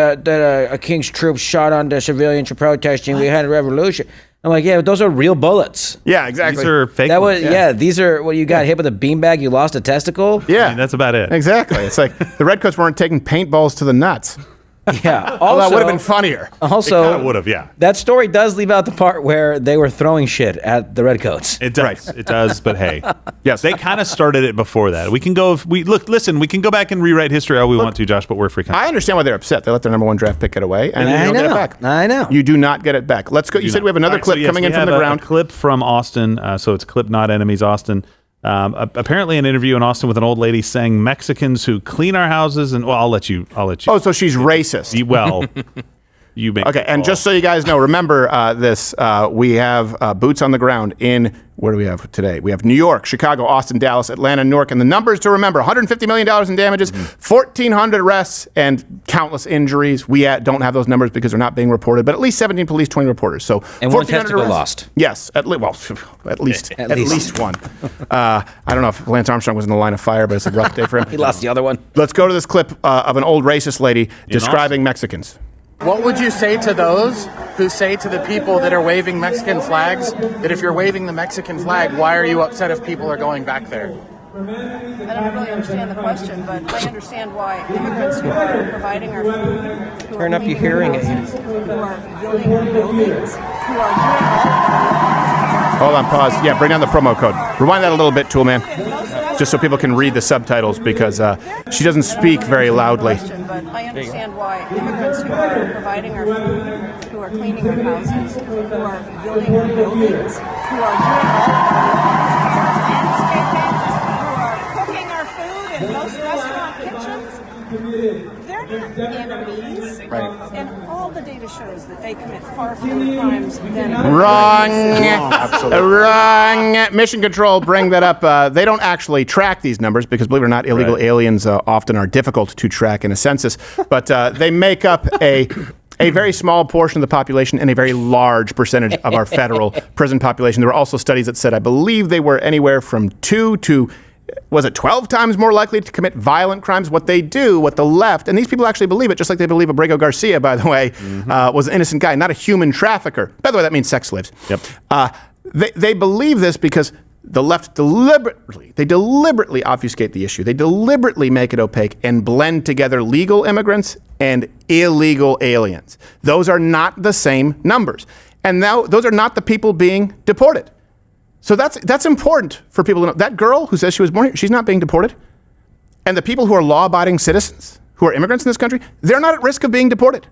a king's troops shot on the civilians for protesting. We had a revolution. I'm like, yeah, those are real bullets. Yeah, exactly. These are fake. These are what you got hit with a beanbag. You lost a testicle. Yeah, I mean, that's about it. Exactly. It's like the redcoats weren't taking paintballs to the nuts. Yeah. Also, that would have been funnier. Also, would have. Yeah. That story does leave out the part where they were throwing shit at the redcoats. It does. Right. It does. But hey, yes, they kind of started it before that. We can go. We can go back and rewrite history all we want to, Josh. But we're free. I understand why they're upset. They let their number 1 draft pick get away, and you don't get it back. I know. You do not get it back. Let's go. You said we have another clip coming in from the ground. A clip from Austin. So it's clip not enemies Austin. Apparently an interview in Austin with an old lady saying Mexicans who clean our houses and I'll let you. Oh, so she's racist. Well, you make. Okay, and just so you guys know, remember this: we have boots on the ground in. Where do we have today? We have New York, Chicago, Austin, Dallas, Atlanta, Newark, and the numbers to remember: $150 million in damages, 1,400 arrests, and countless injuries. We don't have those numbers because they're not being reported, but at least 17 police, 20 reporters. So and one testicle arrests. Lost. Yes, at least one. I don't know if Lance Armstrong was in the line of fire, but it's a rough day for him. He lost the other one. Let's go to this clip of an old racist lady describing Mexicans. What would you say to those who say to the people that are waving Mexican flags that if you're waving the Mexican flag, why are you upset if people are going back there? I don't really understand the question, but I understand why immigrants who are providing our food, who Turn are up your cleaning hearing our aid. houses, who are building our buildings, who are doing Hold on, pause. Yeah, bring down the promo code. Rewind that a little bit, Toolman, just so people can read the subtitals because she doesn't speak very loudly. but I understand why immigrants who are providing our food, who are cleaning our houses, who are building our buildings, who are doing all of our landscaping, who are cooking our food in most restaurant kitchens, they're not enemies. Right. And all the data shows that they commit far fewer crimes than Wrong. Wrong. Mission Control, bring that up. They don't actually track these numbers because, believe it or not, illegal aliens often are difficult to track in a census. But they make up a very small portion of the population and a very large percentage of our federal prison population. There were also studies that said, I believe they were anywhere from 2 to 12 times more likely to commit violent crimes? What they do, what the left, and these people actually believe it, just like they believe Abrego Garcia, by the way, was an innocent guy, not a human trafficker. By the way, that means sex slaves. Yep. They believe this because the left deliberately obfuscate the issue. They deliberately make it opaque and blend together legal immigrants and illegal aliens. Those are not the same numbers. And now those are not the people being deported. So that's important for people to know. That girl who says she was born here, she's not being deported. And the people who are law-abiding citizens, who are immigrants in this country, they're not at risk of being deported.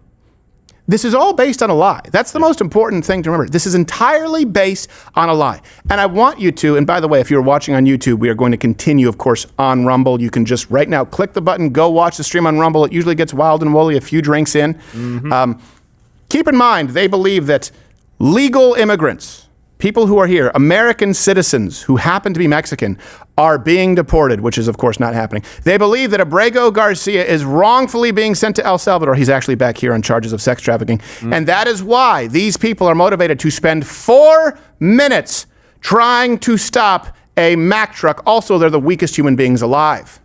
This is all based on a lie. That's the most important thing to remember. This is entirely based on a lie. And I want you to, and by the way, if you're watching on YouTube, we are going to continue, of course, on Rumble. You can just right now click the button, go watch the stream on Rumble. It usually gets wild and woolly a few drinks in. Keep in mind, they believe that legal immigrants, people who are here, American citizens who happen to be Mexican, are being deported, which is, of course, not happening. They believe that Abrego Garcia is wrongfully being sent to El Salvador. He's actually back here on charges of sex trafficking. And that is why these people are motivated to spend 4 minutes trying to stop a Mack truck. Also, they're the weakest human beings alive.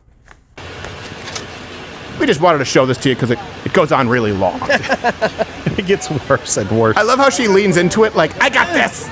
We just wanted to show this to you because it goes on really long. It gets worse and worse. I love how she leans into it like, I got this.